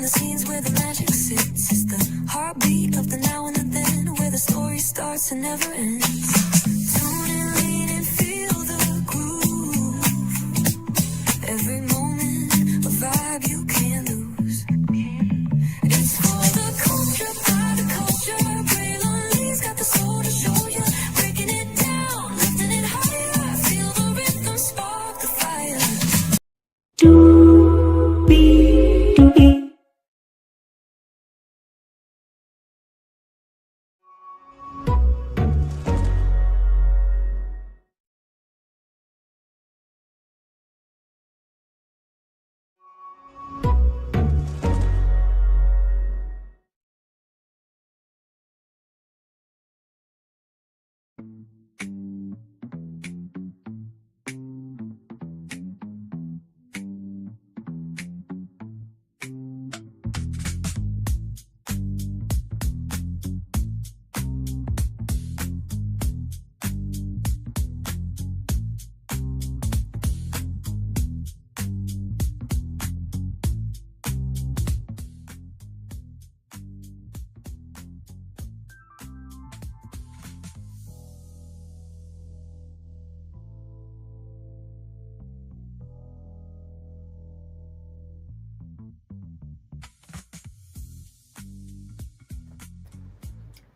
the scenes where the magic sits. It's the heartbeat of the now and the then, where the story starts and never ends. Tune and lean and feel the groove. Every moment, a vibe you can't lose. It's for the culture, by the culture. Braylon Lee's got the soul to show you. Breaking it down, lifting it higher. Feel the rhythm, spark the fire.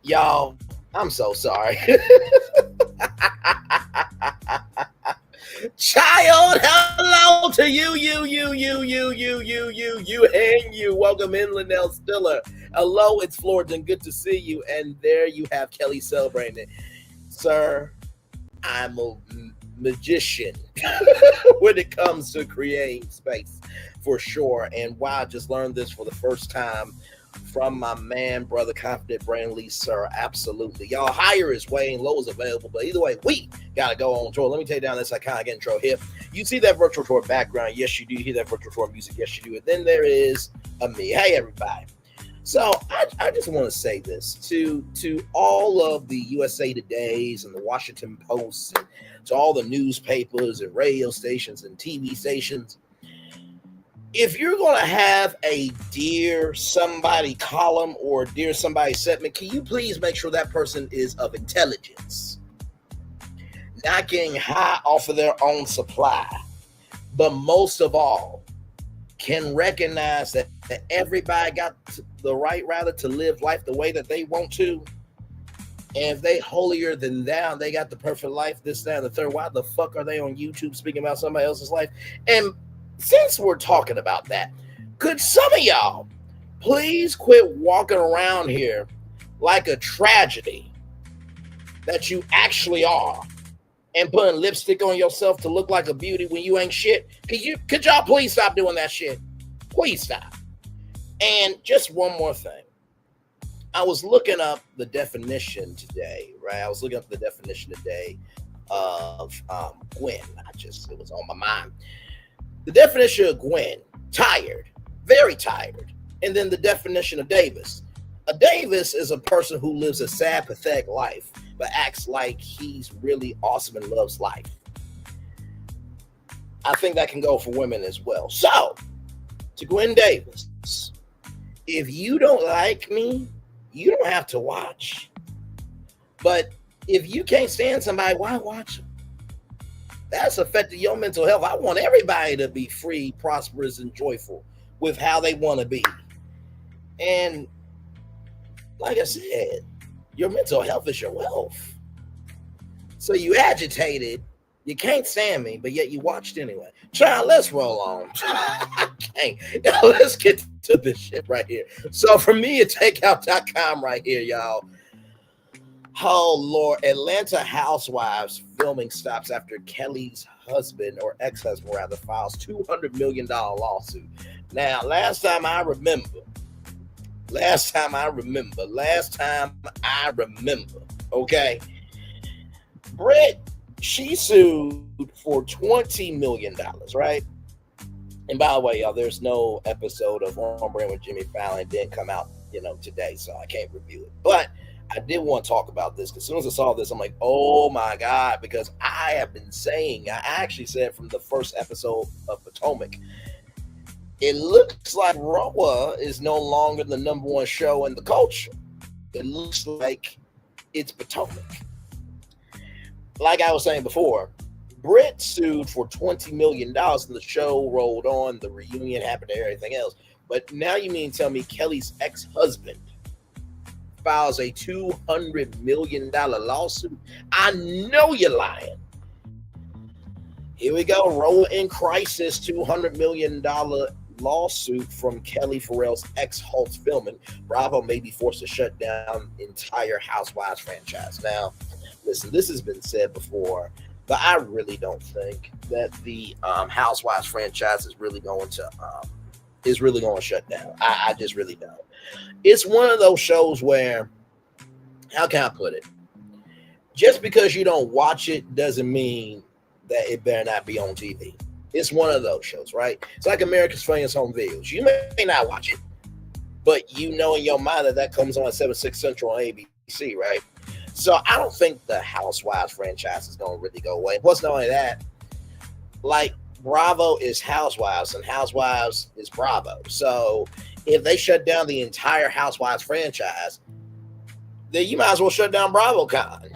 Y'all, I'm so sorry. Child, hello to you, and you. Welcome in, Linnell Stiller. Hello, it's Florida, good to see you. And there you have Kelli celebrating it. Sir, I'm a magician when it comes to creating space, for sure. And wow, I just learned this for the first time from my man, brother, confident Braylon Lee, sir. Absolutely. Y'all, higher is Wayne, low is available. But either way, we got to go on tour. Let me take down this iconic intro here. You see that virtual tour background? Yes, you do. You hear that virtual tour music? Yes, you do. And then there is a me. Hey, everybody. So I just want to say this to all of the USA Todays and the Washington Posts, and to all the newspapers and radio stations and TV stations. If you're going to have a Dear Somebody column or Dear Somebody segment, can you please make sure that person is of intelligence, not getting high off of their own supply, but most of all, can recognize that everybody got the right, rather, to live life the way that they want to. And if they holier than thou, they got the perfect life, this, that, and the third, why the fuck are they on YouTube speaking about somebody else's life? And since we're talking about that, could some of y'all please quit walking around here like a tragedy that you actually are, and putting lipstick on yourself to look like a beauty when you ain't shit? Could y'all please stop doing that shit? Please stop. And just one more thing. I was looking up the definition today, right? I was looking up the definition today of Gwen. It was on my mind. The definition of Gwen: tired, very tired. And then the definition of Davis. A Davis is a person who lives a sad, pathetic life, but acts like he's really awesome and loves life. I think that can go for women as well. So, to Gwen Davis, if you don't like me, you don't have to watch. But if you can't stand somebody, why watch them? That's affecting your mental health. I want everybody to be free, prosperous, and joyful with how they want to be. And like I said, your mental health is your wealth. So you agitated, you can't stand me, but yet you watched anyway. Child, let's roll on. I can't. Let's get to this shit right here. So for me at takeout.com right here, y'all. Oh, Lord. Atlanta housewives filming stops after Kelly's husband, or ex-husband rather, files $200 million lawsuit. Now, last time I remember, okay, Britt, she sued for $20 million, right? And by the way, y'all, there's no episode of On Brand with Jimmy Fallon. It didn't come out, today, so I can't review it. But I did want to talk about this because as soon as I saw this, I'm like, oh my God, because I actually said from the first episode of Potomac, it looks like RHOA is no longer the number one show in the culture. It looks like it's Potomac. Like I was saying before, Britt sued for $20 million and the show rolled on, the reunion happened and everything else. But now you mean tell me Kelly's ex-husband files a $200 million lawsuit? I know you're lying. Here we go. RHOA in crisis, $200 million lawsuit from Kelli Ferrell's ex-Hulk filming. Bravo may be forced to shut down entire Housewives franchise. Now, listen, this has been said before, but I really don't think that the Housewives franchise is really going to shut down. I just really don't. It's one of those shows where, how can I put it? Just because you don't watch it doesn't mean that it better not be on TV. It's one of those shows, right? It's like America's Funniest Home Videos. You may not watch it, but you know in your mind that comes on at 7/6 Central on ABC, right? So I don't think the Housewives franchise is going to really go away. Plus, not only that, like Bravo is Housewives and Housewives is Bravo. So if they shut down the entire Housewives franchise, then you might as well shut down BravoCon.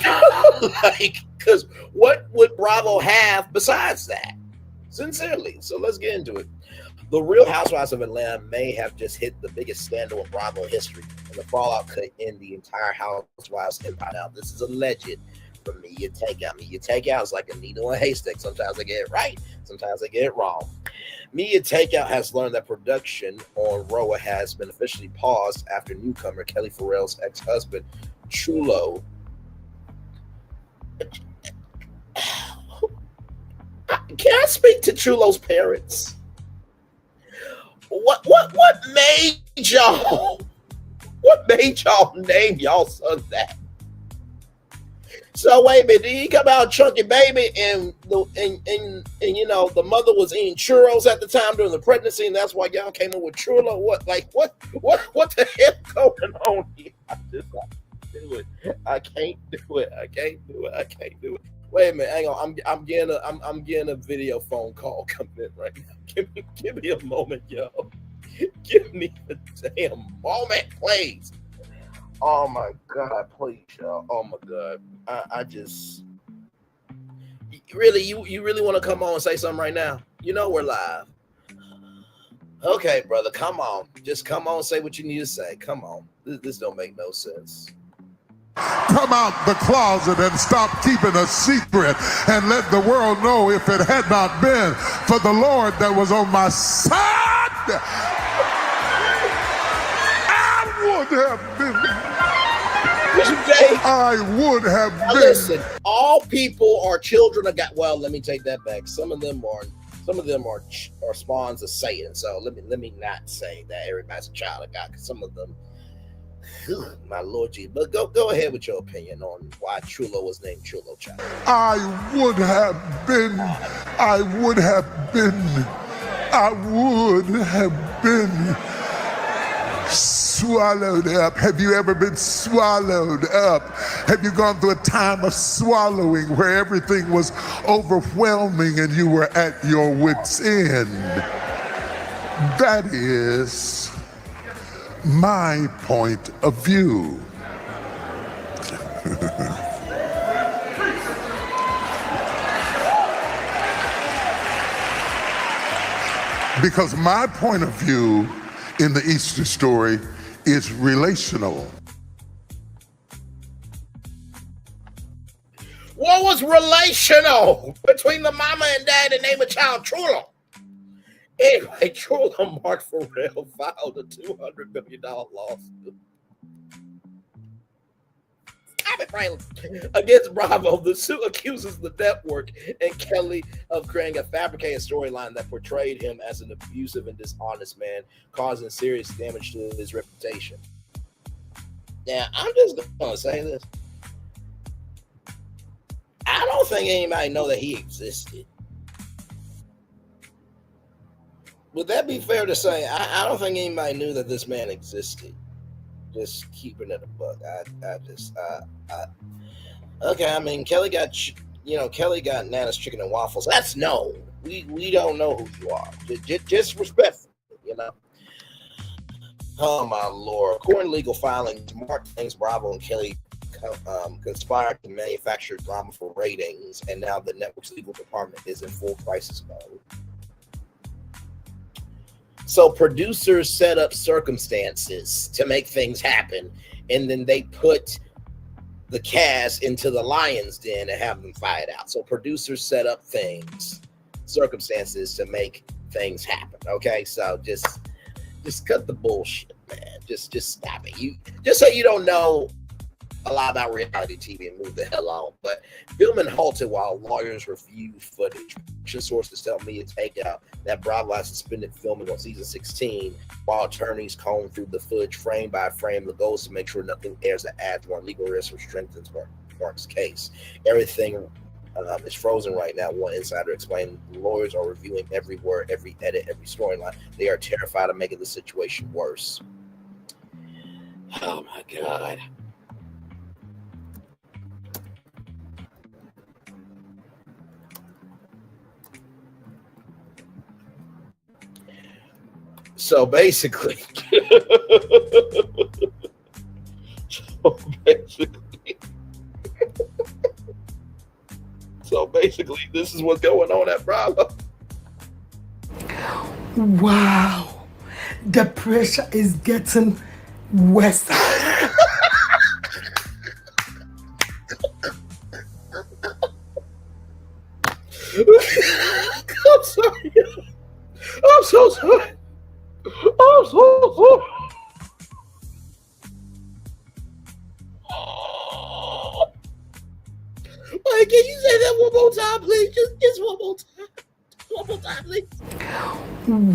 Like, because what would Bravo have besides that? Sincerely. So let's get into it. The Real Housewives of Atlanta may have just hit the biggest scandal in Bravo history, and the fallout could end the entire Housewives empire. Now, this is alleged from Media Takeout. Media Takeout is like a needle in a haystack. Sometimes they get it right, sometimes they get it wrong. Media Takeout has learned that production on RHOA has been officially paused after newcomer Kelli Ferrell's ex-husband, Chulo. Can I speak to Chulo's parents? What made y'all name y'all son that? So wait a minute, did he come out chunky baby and you know the mother was eating churros at the time during the pregnancy and that's why y'all came up with Chulo? What the hell going on here? I can't do it. Wait a minute, hang on. I'm getting a video phone call coming in right now. Give me a moment, yo. Give me a damn moment, please. Oh my God, please, y'all. Oh my God. I just really you really want to come on and say something right now? You know we're live. Okay, brother, come on. Just come on and say what you need to say. Come on. This don't make no sense. Come out the closet and stop keeping a secret and let the world know if it had not been for the Lord that was on my side, I would have been. I would have been. Listen, all people are children of God. Well, let me take that back. Some of them are spawns of Satan. So let me not say that everybody's a child of God, because some of them, my Lord Jesus. But go ahead with your opinion on why Chulo was named Chulo Child. I would have been swallowed up. Have you ever been swallowed up? Have you gone through a time of swallowing where everything was overwhelming and you were at your wit's end? That is my point of view. Because my point of view in the Easter story is relational. What was relational between the mama and dad that named a child Chulo? Anyway, Chulo Mark Ferrell filed a $200 million lawsuit. Stop it, Braylon. Against Bravo. The suit accuses the network and Kelly of creating a fabricated storyline that portrayed him as an abusive and dishonest man, causing serious damage to his reputation. Now, I'm just going to say this. I don't think anybody know that he existed. Would that be fair to say? I don't think anybody knew that this man existed. Just keeping it a buck. Okay. I mean, Kelly got Nana's chicken and waffles. That's no. We don't know who you are. Just respectful. you know. Oh my Lord! According to legal filings, Mark thinks Bravo and Kelli conspired to manufacture drama for ratings, and now the network's legal department is in full crisis mode. So producers set up circumstances to make things happen, and then they put the cast into the lion's den and have them fight out. So producers set up circumstances to make things happen. Okay, so just cut the bullshit, man. Just stop it. You just so you don't know a lot about reality TV and move the hell on. But filming halted while lawyers reviewed footage. Sources tell me to take out that Bravo has suspended filming on season 16 while attorneys comb through the footage frame by frame. The goal is to make sure nothing airs that adds more legal risk or strengthens Mark's case. Everything is frozen right now. One insider explained lawyers are reviewing every word, every edit, every storyline. They are terrified of making the situation worse. Oh my God. So basically, this is what's going on at Bravo. Wow, the pressure is getting worse. I'm sorry. I'm so sorry. I'm so sorry. Wait, can you say that one more time, please? Just one more time. One more time, please.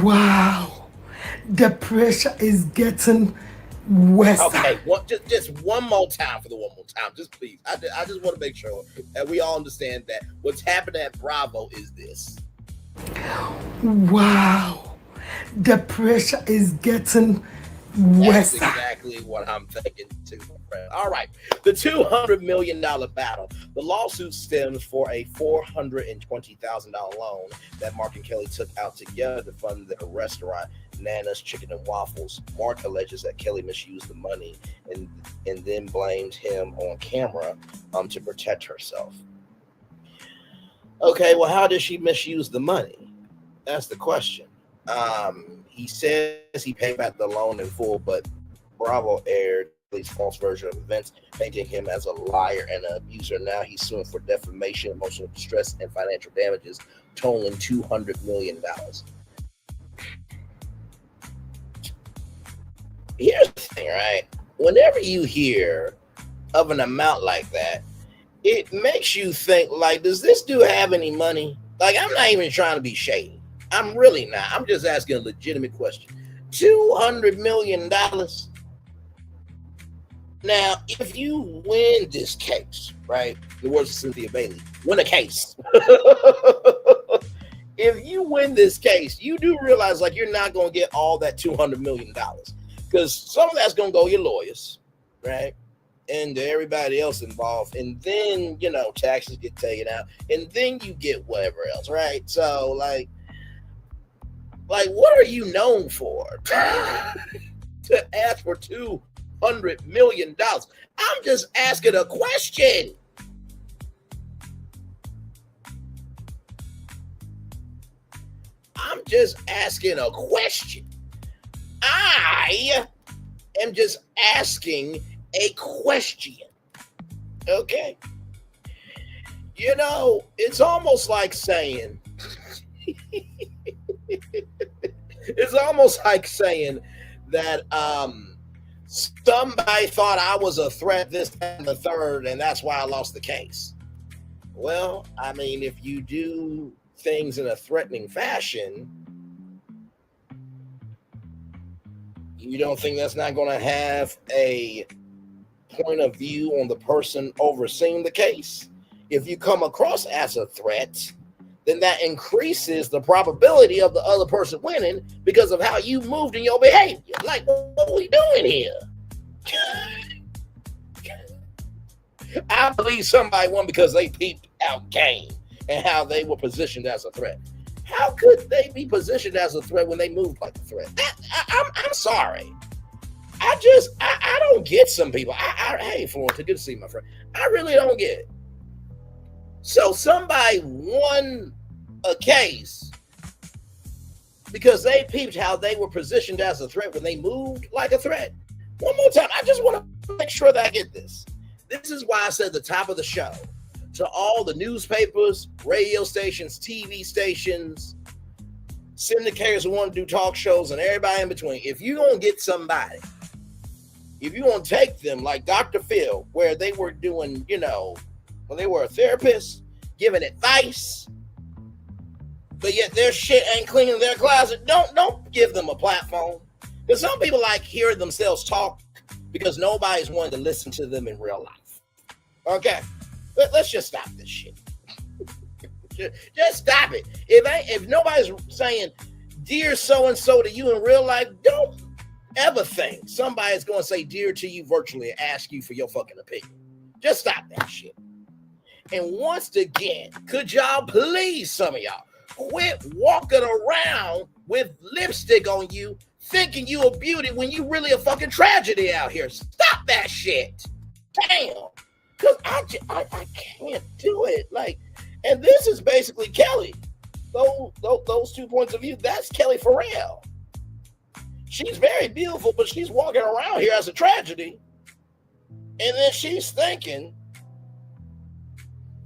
Wow, the pressure is getting worse. Okay, just one more time for the one more time. Just please. I just want to make sure that we all understand that what's happening at Bravo is this. Wow, the pressure is getting worse. That's exactly what I'm thinking too, my friend. All right, the $200 million battle. The lawsuit stems for a $420,000 loan that Mark and Kelli took out together to fund their restaurant, Nana's Chicken and Waffles. Mark alleges that Kelli misused the money and then blamed him on camera to protect herself. Okay, well, how did she misuse the money? That's the question. He says he paid back the loan in full, but Bravo aired his false version of events, painting him as a liar and an abuser. Now he's suing for defamation, emotional distress, and financial damages, totaling $200 million. Here's the thing, right? Whenever you hear of an amount like that, it makes you think, like, does this dude have any money? Like, I'm not even trying to be shady. I'm really not. I'm just asking a legitimate question. $200 million. Now, if you win this case, right? The words of Cynthia Bailey, win a case. If you win this case, you do realize, like, you're not going to get all that $200 million. Because some of that's going to go to your lawyers, right? And to everybody else involved. And then, you know, taxes get taken out. And then you get whatever else, right? So, like, what are you known for? To ask for $200 million. I'm just asking a question. I'm just asking a question. I am just asking a question. Okay? You know, it's almost like saying that somebody thought I was a threat, this, that, and the third, and that's why I lost the case. Well, I mean, if you do things in a threatening fashion, you don't think that's not going to have a point of view on the person overseeing the case? If you come across as a threat, then that increases the probability of the other person winning because of how you moved in your behavior. Like, what are we doing here? I believe somebody won because they peeped out game and how they were positioned as a threat. How could they be positioned as a threat when they move like a threat? I'm sorry. I don't get some people. Hey, Florence, good to see you, my friend. I really don't get it. So somebody won a case because they peeped how they were positioned as a threat when they moved like a threat. One more time, I just want to make sure that I get this. This is why I said at the top of the show, to all the newspapers, radio stations, TV stations, syndicators who want to do talk shows, and everybody in between, if you're going to get somebody, if you want to take them like Dr. Phil, where they were doing, when they were a therapist, giving advice, but yet their shit ain't cleaning their closet, don't give them a platform. Because some people like hearing themselves talk because nobody's wanting to listen to them in real life. Okay? Let's just stop this shit. Just stop it. If nobody's saying, dear so-and-so to you in real life, don't ever think somebody's going to say dear to you virtually and ask you for your fucking opinion. Just stop that shit. And once again, could y'all please, some of y'all, quit walking around with lipstick on you thinking you a beauty when you really a fucking tragedy out here. Stop that shit. Damn. Because I can't do it. And this is basically Kelli. Those 2 points of view, that's Kelli Ferrell. She's very beautiful, but she's walking around here as a tragedy. And then she's thinking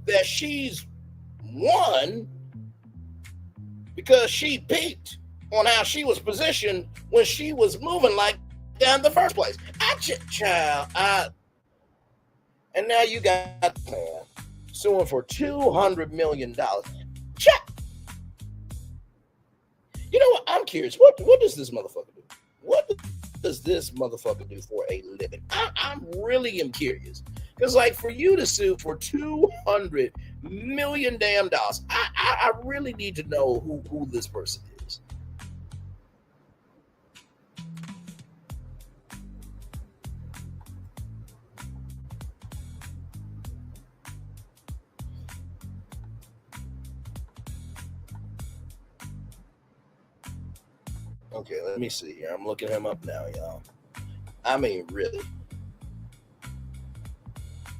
that she's won because she peaked on how she was positioned when she was moving like that in the first place. And now you got man suing for $200 million. Check. You know what? I'm curious. What does this motherfucker do? What does this motherfucker do for a living? I'm really am curious. Because for you to sue for $200 million damn dollars, I really need to know who this person is. Okay, let me see here. I'm looking him up now, y'all. I mean, really.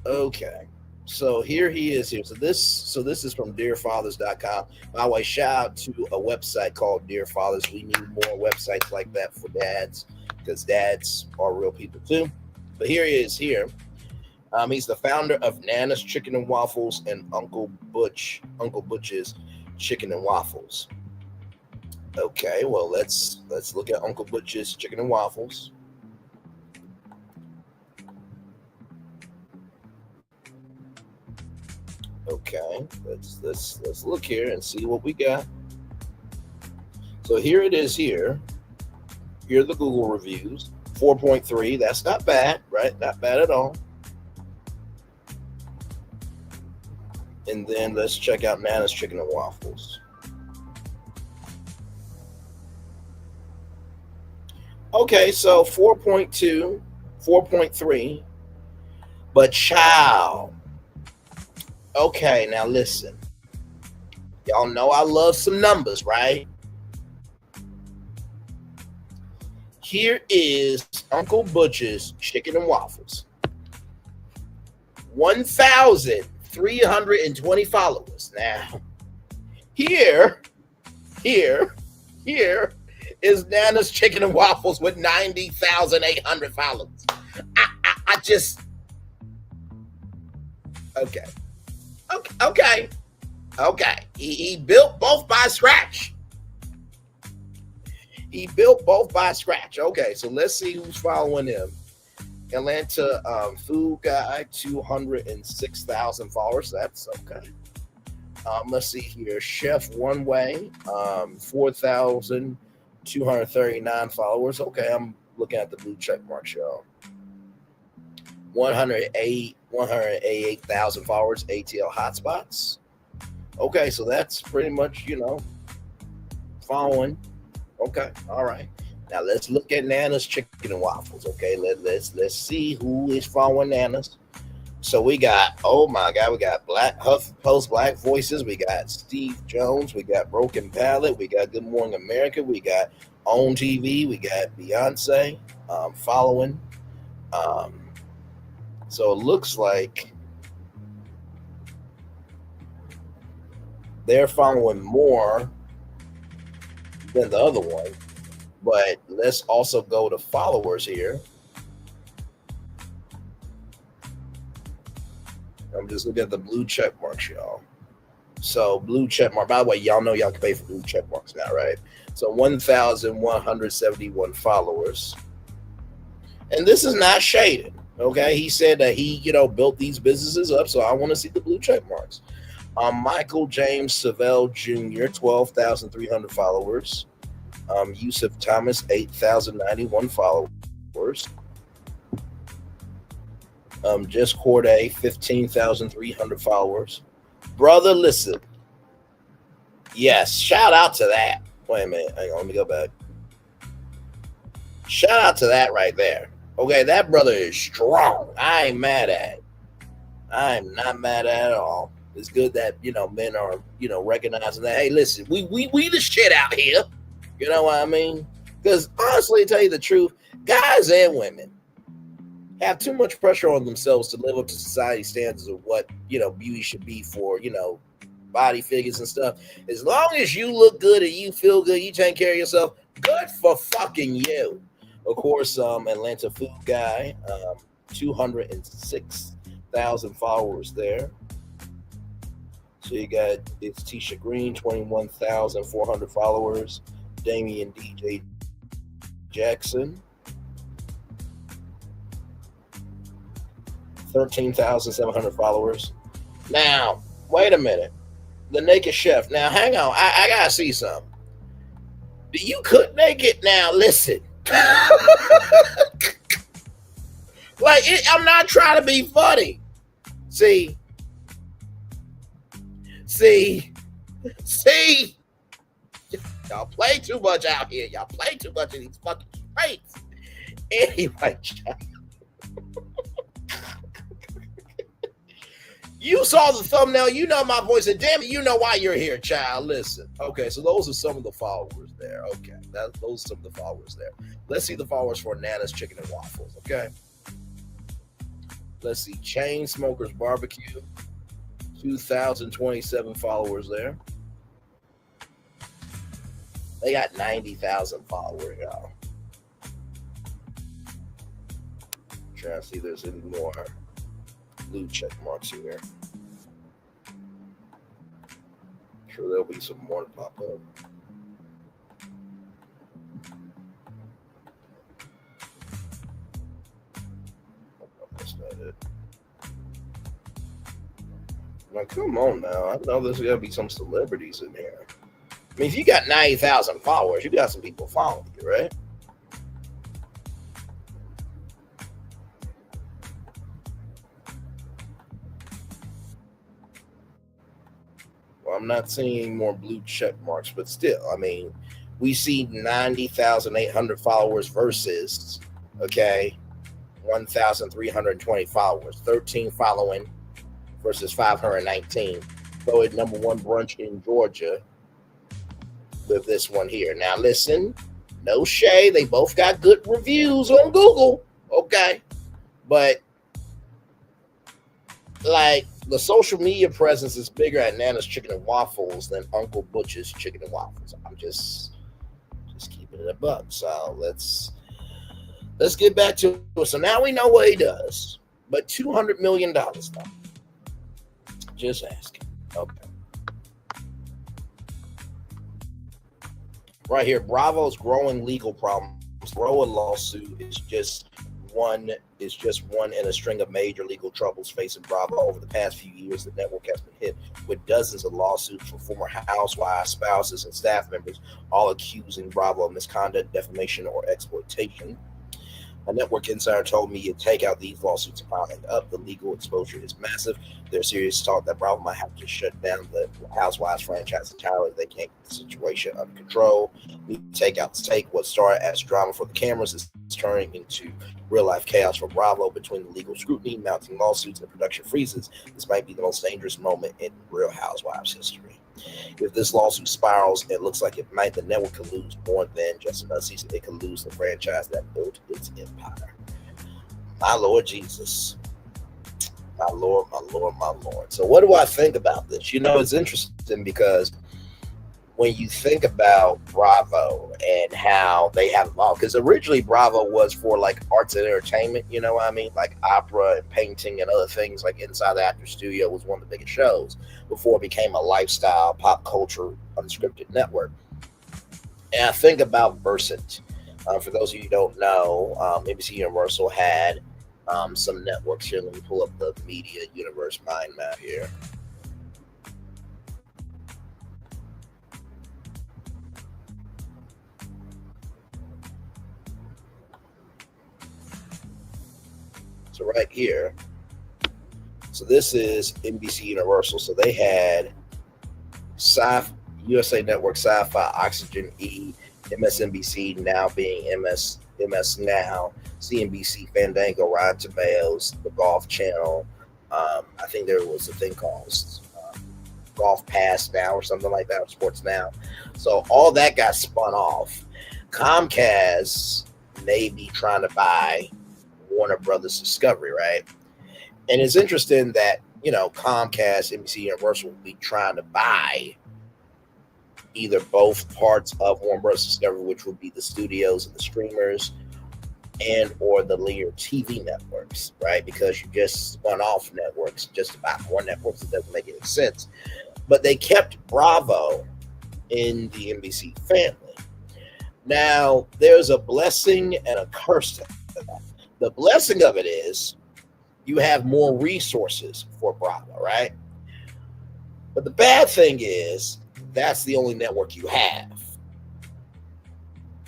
Okay. So here he is here. So this is from dearfathers.com. By the way, shout out to a website called Dear Fathers. We need more websites like that for dads, because dads are real people too. But here he is here. He's the founder of Nana's Chicken and Waffles and Uncle Butch's Chicken and Waffles. Okay, well let's look at Uncle Butch's Chicken and Waffles. Okay, let's look here and see what we got. So here it is here. Here are the Google reviews. 4.3. That's not bad, right? Not bad at all. And then let's check out Nana's Chicken and Waffles. Okay, so 4.2, 4.3. But child. Okay, now listen. Y'all know I love some numbers, right? Here is Uncle Butch's Chicken and Waffles. 1,320 followers. Now, here is Nana's Chicken and Waffles with 90,800 followers. I just... Okay. He built both by scratch. Okay, so let's see who's following him. Atlanta food guy, 206,000 followers. That's okay. Let's see here. Chef One Way, 4,239 followers. Okay, I'm looking at the blue check marks, y'all. 188,000 followers. ATL Hotspots. Okay, so that's pretty much, following. Okay, all right. Now let's look at Nana's Chicken and Waffles. Okay, let's see who is following Nana's. So we got, oh my God, we got Black HuffPost Black Voices, we got Steve Jones, we got Broken Ballot, we got Good Morning America, we got On TV, we got Beyonce following. So it looks like they're following more than the other one. But let's also go to followers here. I'm just looking at the blue check marks, y'all. So blue check mark. By the way, y'all know y'all can pay for blue check marks now, right? So 1,171 followers. And this is not shaded, okay? He said that he, built these businesses up, so I want to see the blue check marks. Michael James Savelle Jr., 12,300 followers. Yusuf Thomas, 8,091 followers. Just Corday, 15,300 followers. Brother, listen. Yes, shout out to that. Wait a minute. Hang on, let me go back. Shout out to that right there. Okay, that brother is strong. I ain't mad at it. I am not mad at it at all. It's good that, men are, recognizing that. Hey, listen, we the shit out here. You know what I mean? Because honestly, to tell you the truth, guys and women have too much pressure on themselves to live up to society standards of what, beauty should be for, body figures and stuff. As long as you look good and you feel good, you take care of yourself, good for fucking you. Of course, Atlanta food guy, 206,000 followers there. So you got, it's Tisha Green, 21,400 followers. Damian DJ Jackson, 13,700 followers. Now, wait a minute. The Naked Chef. Now, hang on. I gotta see something. Do you cook naked? Now, listen. I'm not trying to be funny. See. Y'all play too much out here. Y'all play too much in these fucking streets. Anyway, you saw the thumbnail. You know my voice. And damn it, you know why you're here, child. Listen. Okay, so those are some of the followers there. Okay, those are some of the followers there. Let's see the followers for Nana's Chicken and Waffles. Okay. Let's see. Chain Smokers Barbecue. 2,027 followers there. They got 90,000 followers, y'all. Trying to see if there's any more blue check marks here. Sure, there'll be some more to pop up. That's not it. Now, come on now. I know there's got to be some celebrities in here. I mean, if you got 90,000 followers, you got some people following you, right? Well, I'm not seeing more blue check marks, but still, I mean, we see 90,800 followers versus, 1,320 followers, 13 following versus 519. So at number one brunch in Georgia with this one here. Now listen, no shade. They both got good reviews on Google. Okay. But like the social media presence is bigger at Nana's Chicken and Waffles than Uncle Butch's Chicken and Waffles. I'm just keeping it above. So let's get back to it. So now we know what he does. But $200 million though. Just asking. Okay. Right here, Bravo's growing legal problems. RHOA lawsuit is just one in a string of major legal troubles facing Bravo over the past few years. The network has been hit with dozens of lawsuits from former housewives, spouses, and staff members, all accusing Bravo of misconduct, defamation, or exploitation. A network insider told me you take out these lawsuits and piling up. The legal exposure is massive. There's serious talk that Bravo might have to shut down the Housewives franchise entirely. They can't get the situation under control. We take out the take. What started as drama for the cameras is turning into real life chaos for Bravo between the legal scrutiny, mounting lawsuits, and production freezes. This might be the most dangerous moment in Real Housewives history. If this lawsuit spirals, it looks like it might. The network could lose more than just another season. It could lose the franchise that built its empire. My Lord Jesus. My Lord, my Lord, my Lord. So what do I think about this? You know, it's interesting because when you think about Bravo and how they have evolved, because originally Bravo was for like arts and entertainment, you know what I mean? Like opera and painting and other things, like Inside the Actor Studio was one of the biggest shows before it became a lifestyle, pop culture, unscripted network. And I think about Versant. For those of you who don't know, NBC Universal had some networks here. Let me pull up the media universe mind map here. So right here, so this is NBC Universal. So they had USA Network, Sci-Fi, Oxygen E, MSNBC now being MS Now, CNBC, Fandango, Rotten Tomatoes, the Golf Channel. I think there was a thing called Golf Pass Now or something like that, or Sports Now. So all that got spun off. Comcast may be trying to buy Warner Brothers Discovery, right? And it's interesting that, you know, Comcast, NBC Universal will be trying to buy either both parts of Warner Brothers Discovery, which would be the studios and the streamers, and or the linear TV networks, right? Because you just spun off networks just to buy more networks. It doesn't make any sense. But they kept Bravo in the NBC family. Now, there's a blessing and a curse to that. The blessing of it is you have more resources for Bravo, right? But the bad thing is that's the only network you have.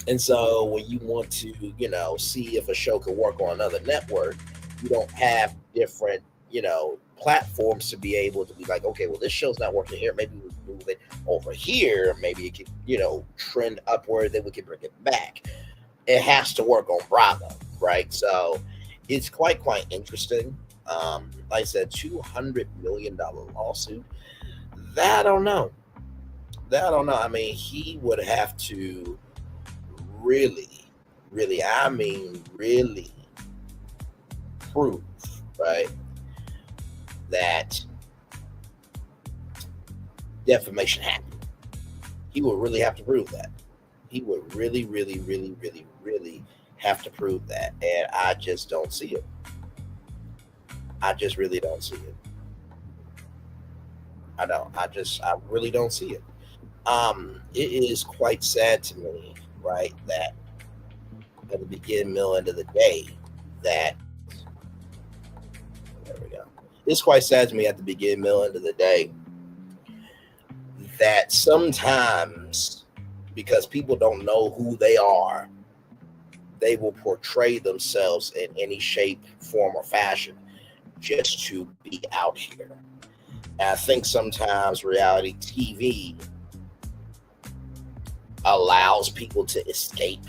And so when you want to, you know, see if a show could work on another network, you don't have different, you know, platforms to be able to be like, okay, well, this show's not working here. Maybe we move it over here. Maybe it could, you know, trend upward. Then we can bring it back. It has to work on Bravo, right? So it's quite interesting. Like I said, $200 million lawsuit. That I don't know. I mean, he would have to really prove, right, that defamation happened. He would really have to prove that. He would really have to prove that. And I just don't see it. I just really don't see it. I really don't see it. It is quite sad to me, right, that at the beginning, middle, end of the day, that there we go. It's quite sad to me at the beginning, middle, end of the day that sometimes, because people don't know who they are, they will portray themselves in any shape, form, or fashion just to be out here. And I think sometimes reality TV allows people to escape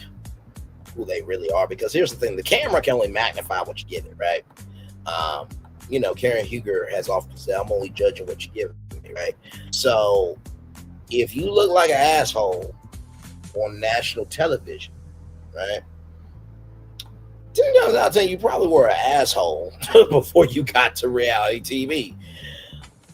who they really are. Because here's the thing, the camera can only magnify what you give it, right? You know, Karen Huger has often said, I'm only judging what you give me, right? So if you look like an asshole on national television, right, 10 times out of 10, you probably were an asshole before you got to reality TV.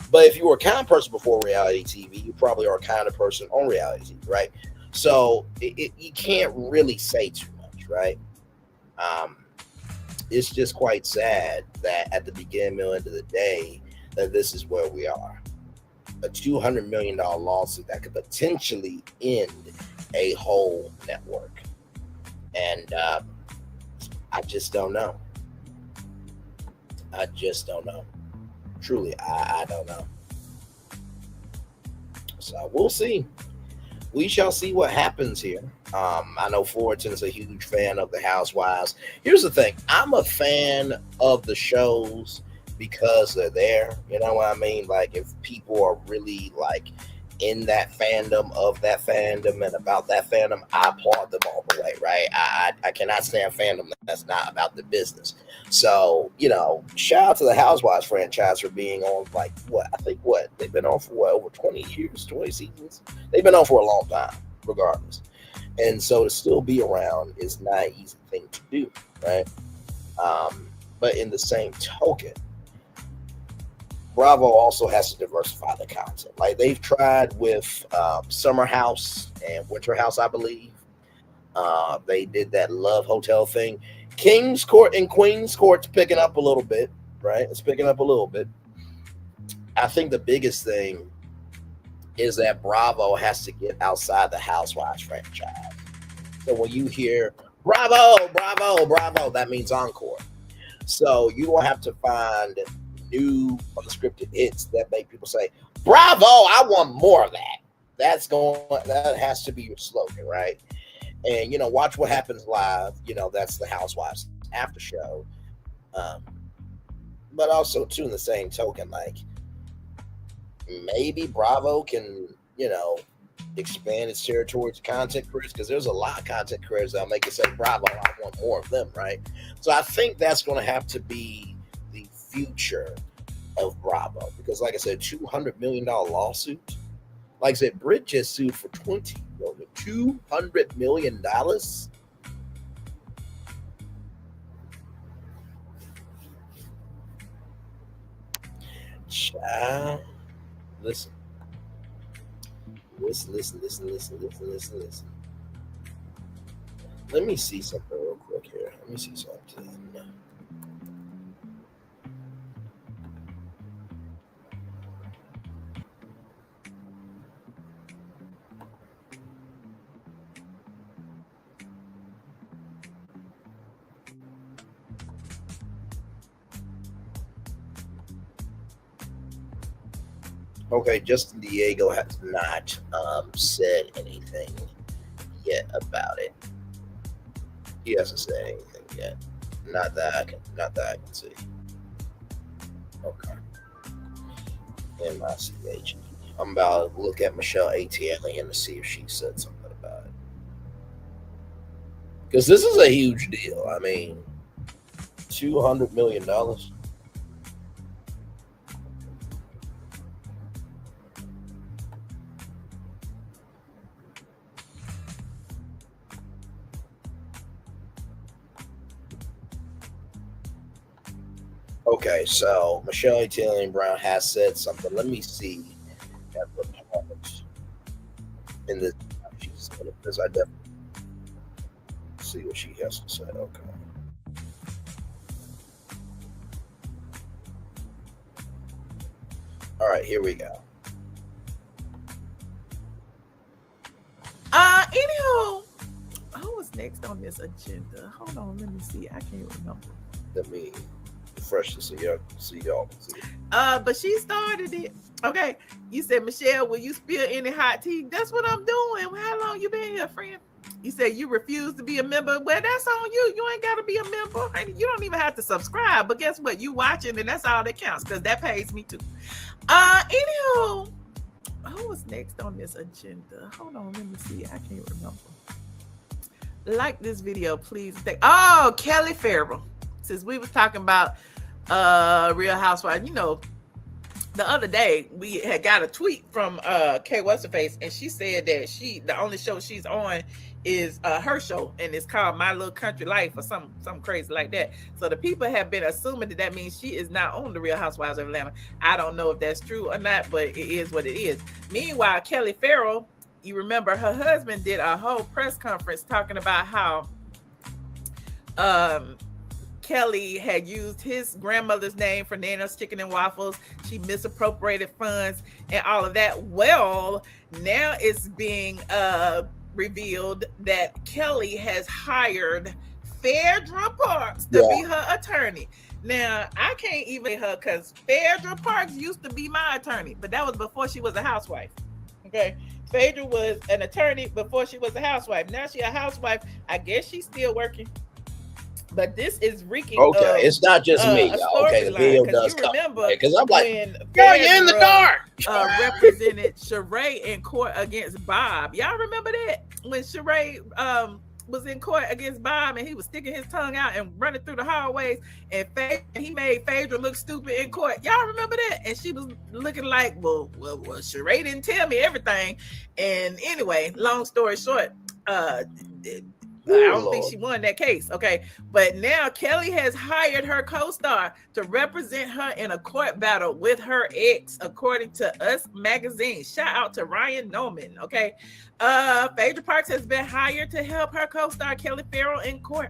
But if you were a kind person before reality TV, you probably are a kind of person on reality TV, right? So you can't really say too much, right? It's just quite sad that at the beginning, middle, end of the day, that this is where we are. A $200 million lawsuit that could potentially end a whole network. And I just don't know. Truly, I don't know. So we'll see. We shall see what happens here. I know Fullerton's a huge fan of the Housewives. Here's the thing: I'm a fan of the shows because they're there. You know what I mean? Like, if people are really like in that fandom of that fandom and about that fandom, I applaud them all the way, right? I cannot stand fandom that's not about the business. So, shout out to the Housewives franchise for being on, like, they've been on for over 20 years, 20 seasons. They've been on for a long time, regardless. And so to still be around is not an easy thing to do, right? But in the same token, Bravo also has to diversify the content. Like, they've tried with Summer House and Winter House, I believe. They did that Love Hotel thing. King's Court and Queen's Court's picking up a little bit, right? It's picking up a little bit. I think the biggest thing is that Bravo has to get outside the Housewives franchise. So when you hear Bravo, Bravo, Bravo, that means encore. So you don't have to find new unscripted hits that make people say, Bravo, I want more of that. That has to be your slogan, right? And, watch what happens live. That's the Housewives after show. But also, too, in the same token, like, maybe Bravo can, expand its territory to content creators, because there's a lot of content creators that'll make it say, Bravo, I want more of them, right? So I think that's going to have to be the future of Bravo, because, like I said, $200 million lawsuit. Like I said, Brit just sued for $20 million. $200 million. Child, listen. Let me see something real quick here. Let me see something. Okay, Justin Diego has not said anything yet about it. He hasn't said anything yet. Not that I can see. Okay. MICH. I'm about to look at Michelle ATLian to see if she said something about it. Because this is a huge deal. I mean, $200 million. Okay, so Michelle ATLian Brown has said something. Let me see at the part in this. Because I definitely see what she has to say. Okay. All right, here we go. Anyhow, who was next on this agenda? Hold on, let me see. I can't remember. Let me refresh to see y'all. But she started it. Okay, you said, Michelle, will you spill any hot tea? That's what I'm doing. How long you been here, friend? You said you refuse to be a member. Well, that's on you. You ain't got to be a member. You don't even have to subscribe. But guess what? You watching, and that's all that counts, because that pays me too. Anywho, who was next on this agenda? Hold on, let me see. I can't remember. Like this video, please. Kelli Ferrell. Since we was talking about Real Housewives, the other day we had got a tweet from Kay What's Her Face, and she said that the only show she's on is her show, and it's called My Little Country Life or something crazy like that. So the people have been assuming that means she is not on the Real Housewives of Atlanta. I don't know if that's true or not, but it is what it is. Meanwhile, Kelli Ferrell, you remember her husband did a whole press conference talking about how Kelli had used his grandmother's name for Nana's Chicken and Waffles. She misappropriated funds and all of that. Well, now it's being revealed that Kelli has hired Phaedra Parks to be her attorney. Now, I can't even her because Phaedra Parks used to be my attorney, but that was before she was a housewife. Okay. Phaedra was an attorney before she was a housewife. Now she's a housewife. I guess she's still working. But this is reeking of it's not just me, a y'all. Okay, the storyline, video 'cause does you come. remember Because I'm like, when girl, you're in the dark. represented Sheree in court against Bob. Y'all remember that? When Sheree was in court against Bob and he was sticking his tongue out and running through the hallways, and he made Phaedra look stupid in court. Y'all remember that? And she was looking like, well, Sheree didn't tell me everything. And anyway, long story short, I don't think she won that case. Okay. But now Kelli has hired her co-star to represent her in a court battle with her ex, according to Us Magazine. Shout out to Ryan Norman. Okay. Phaedra Parks has been hired to help her co-star Kelli Ferrell in court.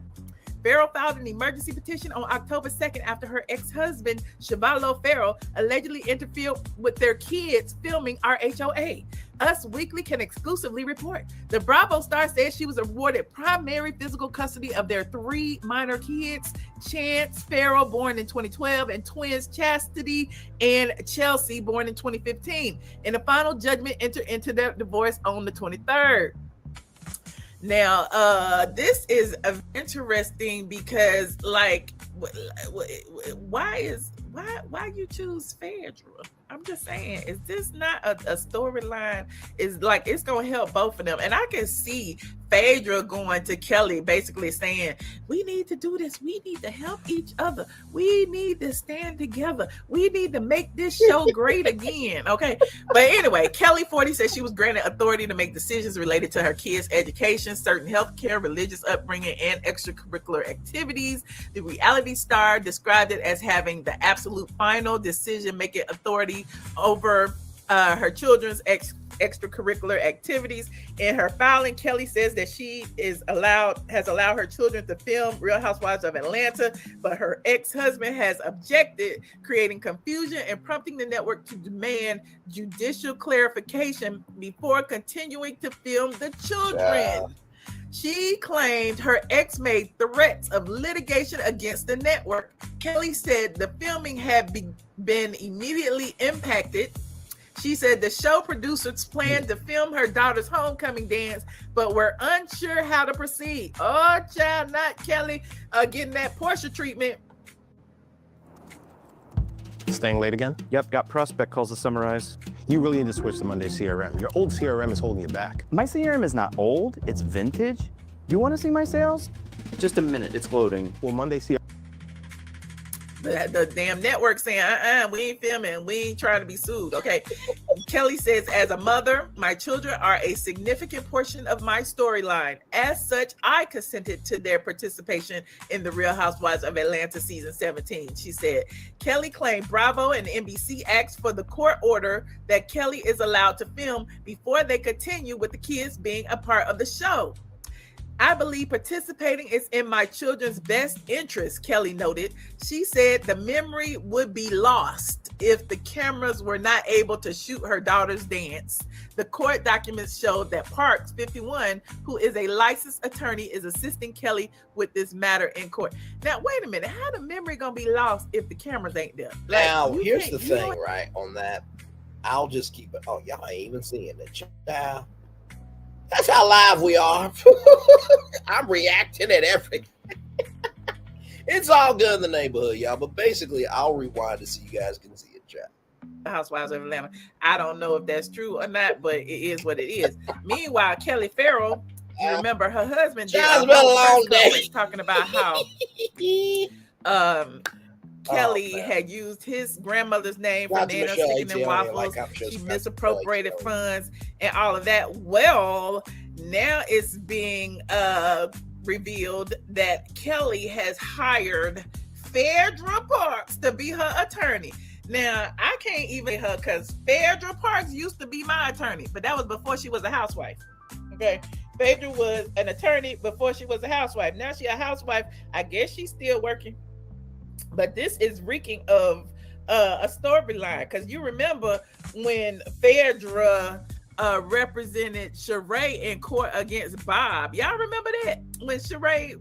Ferrell filed an emergency petition on October 2nd after her ex-husband, Shavalo Ferrell, allegedly interfered with their kids filming RHOA. Us Weekly can exclusively report. The Bravo star says she was awarded primary physical custody of their 3 minor kids, Chance Ferrell, born in 2012, and twins Chastity and Chelsea, born in 2015. And the final judgment entered into their divorce on the 23rd. Now, this is interesting because, like, why you choose Phaedra? I'm just saying, is this not a storyline? Is like, it's gonna help both of them, and I can see Phaedra going to Kelli, basically saying, "We need to do this. We need to help each other. We need to stand together. We need to make this show great again." Okay, but anyway, Kelli 40 says she was granted authority to make decisions related to her kids' education, certain healthcare, religious upbringing, and extracurricular activities. The reality star described it as having the absolute final decision-making authority over her children's extracurricular activities. In her filing, Kelli says that she has allowed her children to film Real Housewives of Atlanta, but her ex-husband has objected, creating confusion and prompting the network to demand judicial clarification before continuing to film the children. She claimed her ex made threats of litigation against the network. Kelli said the filming had been immediately impacted. She said the show producers planned to film her daughter's homecoming dance, but were unsure how to proceed. Oh, child, not Kelli getting that Portia treatment. Staying late again? Yep, got prospect calls to summarize. You really need to switch to Monday CRM. Your old CRM is holding you back. My CRM is not old, it's vintage. You want to see my sales? Just a minute, it's loading. Well, Monday CRM. The damn network saying, we ain't filming, we ain't trying to be sued. Okay. Kelli says, as a mother, my children are a significant portion of my storyline. As such, I consented to their participation in the Real Housewives of Atlanta season 17. She said, Kelli claimed Bravo and NBC asked for the court order that Kelli is allowed to film before they continue with the kids being a part of the show. I believe participating is in my children's best interest, Kelli noted. She said the memory would be lost if the cameras were not able to shoot her daughter's dance. The court documents showed that Parks, 51, who is a licensed attorney, is assisting Kelli with this matter in court. Now, wait a minute. How the memory going to be lost if the cameras ain't there? Like, now, here's the thing, right, on that. I'll just keep it. Oh, y'all ain't even seeing it, child. That's how live we are. I'm reacting at everything. It's all good in the neighborhood, y'all. But basically, I'll rewind it so you guys can see it, chat. Housewives of Atlanta. I don't know if that's true or not, but it is what it is. Meanwhile, Kelli Ferrell, you remember her husband did a long day talking about how Kelli had used his grandmother's name for Nana Chicken and Waffles. She misappropriated funds and all of that. Well, now it's being revealed that Kelli has hired Phaedra Parks to be her attorney. Now, I can't even her because Phaedra Parks used to be my attorney, but that was before she was a housewife. Okay. Phaedra was an attorney before she was a housewife. Now she's a housewife. I guess she's still working. But this is reeking of a storyline, because you remember when Phaedra represented Sheree in court against Bob. Y'all remember that? When Sheree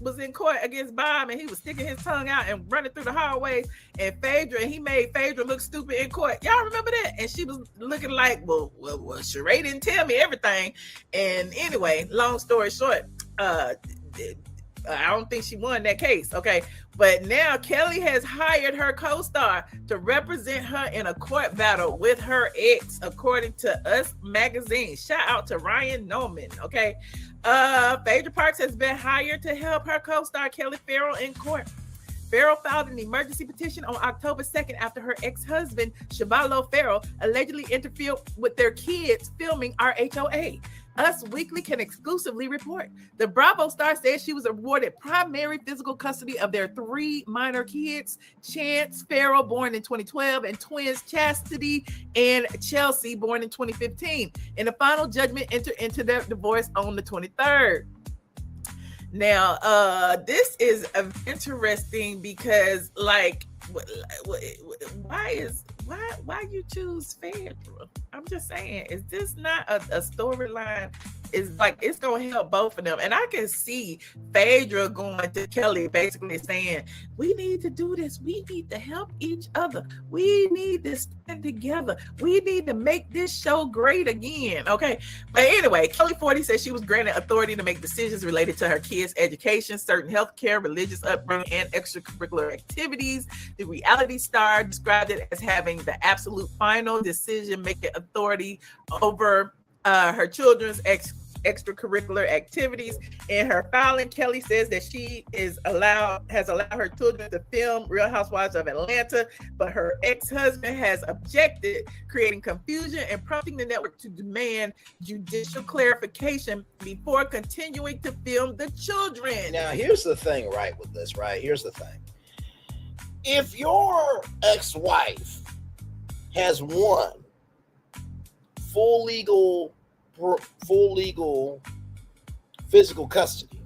was in court against Bob, and he was sticking his tongue out and running through the hallways, and he made Phaedra look stupid in court. Y'all remember that? And she was looking like, well, Sheree didn't tell me everything. And anyway, long story short, I don't think she won that case. Okay. But now Kelli has hired her co-star to represent her in a court battle with her ex, according to Us Magazine. Shout out to Ryan Norman. Okay. Phaedra Parks has been hired to help her co-star Kelli Ferrell in court. Ferrell filed an emergency petition on October 2nd after her ex-husband, Shavalo Ferrell, allegedly interfered with their kids filming RHOA. Us Weekly can exclusively report. The Bravo star said she was awarded primary physical custody of their 3 minor kids, Chance Ferrell, born in 2012, and twins Chastity and Chelsea, born in 2015. In the final judgment, entered into their divorce on the 23rd. Now, this is interesting because, like, why you choose Phaedra? I'm just saying, is this not a storyline? Is like it's gonna help both of them, and I can see Phaedra going to Kelli, basically saying, "We need to do this. We need to help each other. We need to stand together. We need to make this show great again." Okay, but anyway, Kelli 40 says she was granted authority to make decisions related to her kids' education, certain healthcare, religious upbringing, and extracurricular activities. The reality star described it as having the absolute final decision-making authority over her children's extracurricular activities. In her filing, Kelli says that she has allowed her children to film Real Housewives of Atlanta, but her ex-husband has objected, creating confusion and prompting the network to demand judicial clarification before continuing to film the children. Now, here's the thing, right, with this, right? Here's the thing. If your ex-wife has won full legal physical custody,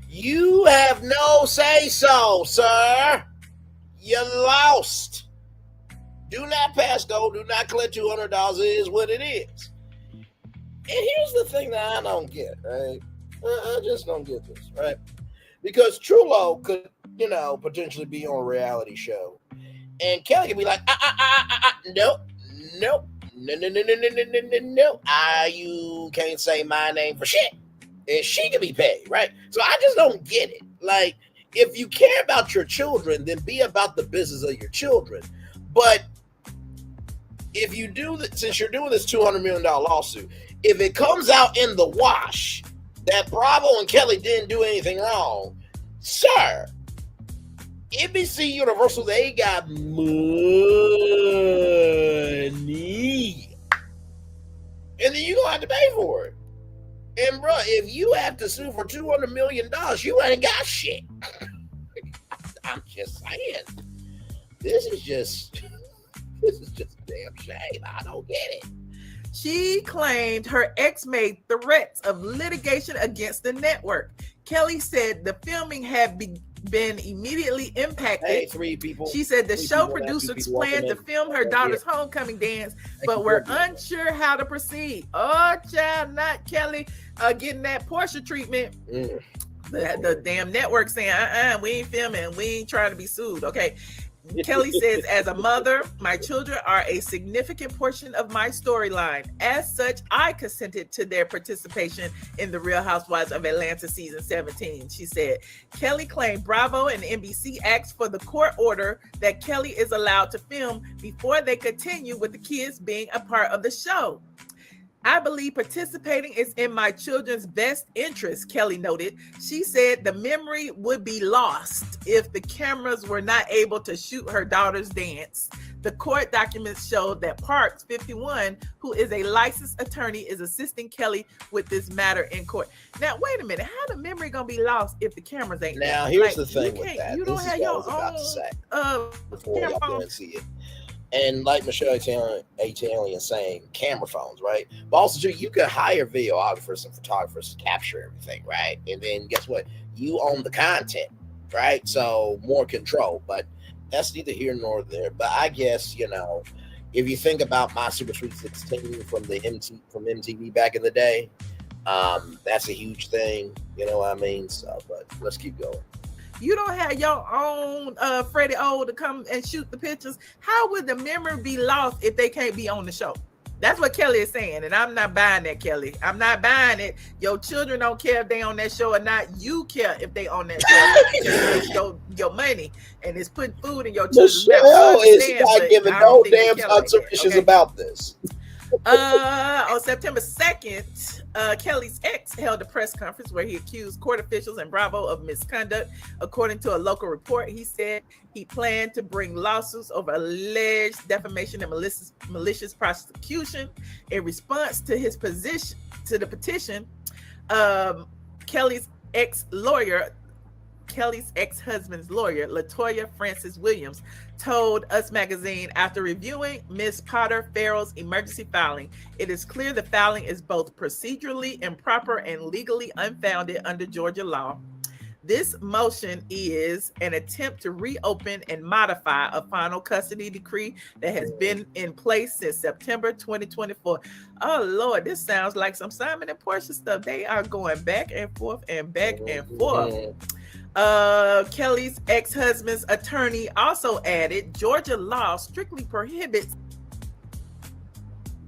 you have no say-so, sir. You lost. Do not pass go. Do not collect $200. It is what it is. And here's the thing that I don't get, right? I just don't get this, right? Because Trullo could, potentially be on a reality show, and Kelli could be like, nope. No. You can't say my name for shit. And she can be paid, right? So I just don't get it. Like, if you care about your children, then be about the business of your children. But if you do that, since you're doing this $200 million lawsuit, if it comes out in the wash that Bravo and Kelli didn't do anything wrong, sir, NBC Universal, they got money. And then you're going to have to pay for it. And, bro, if you have to sue for $200 million, you ain't got shit. I'm just saying. This is just a damn shame. I don't get it. She claimed her ex made threats of litigation against the network. Kelli said the filming had been immediately impacted. Hey, 3 people. She said the show producers planned to film her daughter's homecoming dance, but were unsure how to proceed. Oh, child, not Kelli getting that Portia treatment. The damn network saying, we ain't filming. We ain't trying to be sued. Okay. Kelli says, as a mother, my children are a significant portion of my storyline. As such, I consented to their participation in the Real Housewives of Atlanta season 17. She said, Kelli claimed Bravo and NBC asked for the court order that Kelli is allowed to film before they continue with the kids being a part of the show. I believe participating is in my children's best interest, Kelli noted. She said the memory would be lost if the cameras were not able to shoot her daughter's dance. The court documents showed that Parks, 51, who is a licensed attorney, is assisting Kelli with this matter in court. Now, wait a minute. How the memory going to be lost if the cameras ain't there? Now, here's the thing with that. You don't have your own before y'all couldn't see it. And like Michelle Italian saying, camera phones, right? But also, too, you could hire videographers and photographers to capture everything, right? And then guess what? You own the content, right? So more control. But that's neither here nor there. But I guess, if you think about My Super Sweet 16 from MTV back in the day, That's a huge thing, you know what I mean? So, but let's keep going. You don't have your own Freddie O to come and shoot the pictures. How would the memory be lost if they can't be on the show? That's what Kelli is saying, and I'm not buying that, Kelli. I'm not buying it. Your children don't care if they on that show or not. You care if they on that show. your money, and it's putting food in your children's mouth. Michelle is not giving no damn considerations about this. On September 2nd, Kelly's ex held a press conference where he accused court officials in Bravo of misconduct. According to a local report, he said he planned to bring lawsuits over alleged defamation and malicious prosecution. In response to his position to the petition, Kelly's ex-husband's lawyer, LaToya Francis Williams, told Us Magazine, after reviewing Ms. Potter Farrell's emergency filing, it is clear the filing is both procedurally improper and legally unfounded under Georgia law. This motion is an attempt to reopen and modify a final custody decree that has been in place since September 2024. Oh, Lord, this sounds like some Simon and Portia stuff. They are going back and forth and back and forth. Kelly's ex-husband's attorney also added, Georgia law strictly prohibits.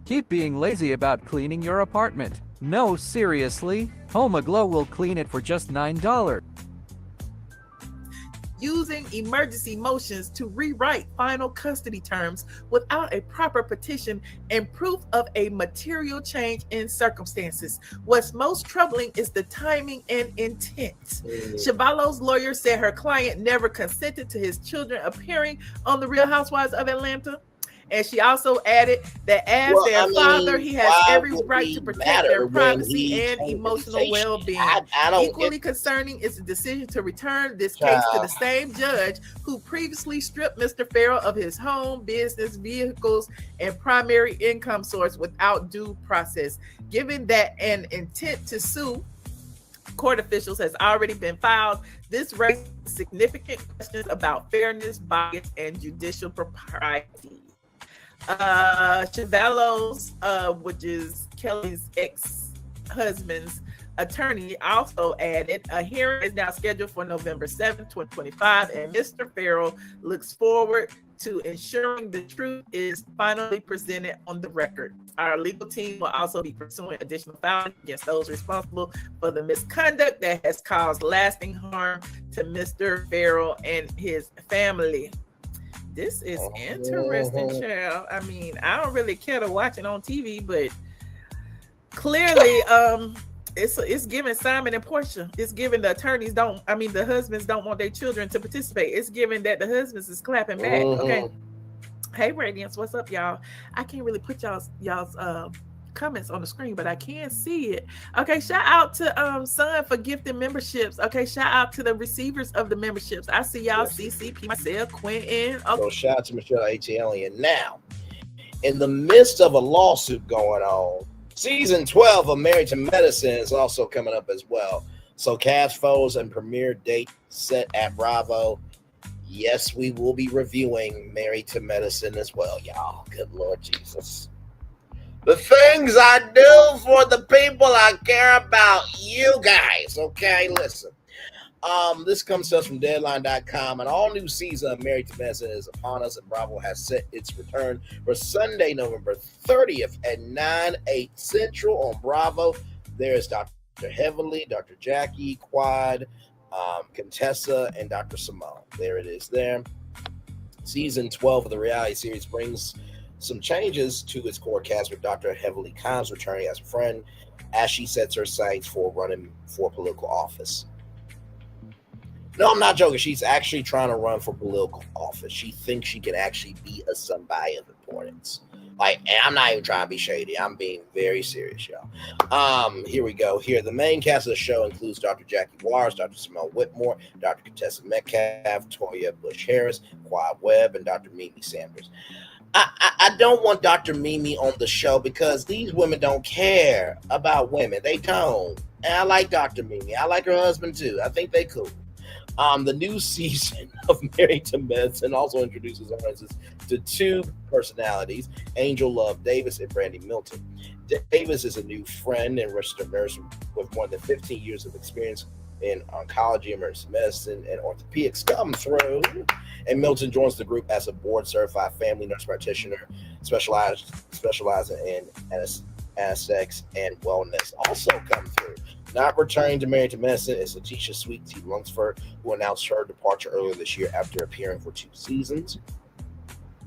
Keep being lazy about cleaning your apartment. No, seriously, Home Aglow will clean it for just $9. Using emergency motions to rewrite final custody terms without a proper petition and proof of a material change in circumstances. What's most troubling is the timing and intent. Schiavello's lawyer said her client never consented to his children appearing on The Real Housewives of Atlanta. And she also added that as their father, he has every right to protect their privacy and emotional well-being. Equally concerning is the decision to return this case to the same judge who previously stripped Mr. Farrell of his home, business, vehicles, and primary income source without due process. Given that an intent to sue court officials has already been filed, this raises significant questions about fairness, bias, and judicial propriety. Schiavello's, which is Kelly's ex-husband's attorney, also added, a hearing is now scheduled for November 7th, 2025, and Mr. Farrell looks forward to ensuring the truth is finally presented on the record. Our legal team will also be pursuing additional filings against those responsible for the misconduct that has caused lasting harm to Mr. Farrell and his family. This is interesting, child. I mean, I don't really care to watch it on TV, but clearly, it's giving Simon and Portia. It's giving the the husbands don't want their children to participate. It's giving that the husbands is clapping back. Okay. Hey, Radiance, what's up, y'all? I can't really put y'all's comments on the screen, but I can see it. Okay, shout out to Son for gifting memberships. Okay, shout out to the receivers of the memberships. I see y'all, CCP, myself, Quentin. Okay. So shout out to Michelle ATL. And now, in the midst of a lawsuit going on, season 12 of Married to Medicine is also coming up as well. So cast photos and premiere date set at Bravo. Yes, we will be reviewing Married to Medicine as well, y'all. Good Lord Jesus. The things I do for the people I care about, you guys. Okay, listen. This comes to us from Deadline.com. An all-new season of Married to Medicine is upon us, and Bravo has set its return for Sunday, November 30th at 9/8 Central on Bravo. There is Dr. Heavenly, Dr. Jackie, Quad, Contessa, and Dr. Simone. There it is there. Season 12 of the reality series brings some changes to its core cast, with Dr. Heavenly Combs returning as a friend as she sets her sights for running for political office. No, I'm not joking. She's actually trying to run for political office. She thinks she can actually be a somebody of importance. Like, and I'm not even trying to be shady. I'm being very serious, y'all. Here we go. Here, the main cast of the show includes Dr. Jackie Wars, Dr. Simone Whitmore, Dr. Contessa Metcalf, Toya Bush Harris, Quad Webb, and Dr. Mimi Sanders. I don't want Dr. Mimi on the show because these women don't care about women. They don't. And I like Dr. Mimi. I like her husband too. I think they cool. The new season of Married to Medicine also introduces audiences to two personalities, Angel Love Davis and Brandy Milton. Davis is a new friend and registered nurse with more than 15 years of experience in oncology, emergency medicine, and orthopedics. Come through. And Milton joins the group as a board-certified family nurse practitioner, specializing in anesthetics and wellness. Also come through. Not returning to Married to Medicine is Letitia Sweet Tea Lunsford, who announced her departure earlier this year after appearing for 2 seasons.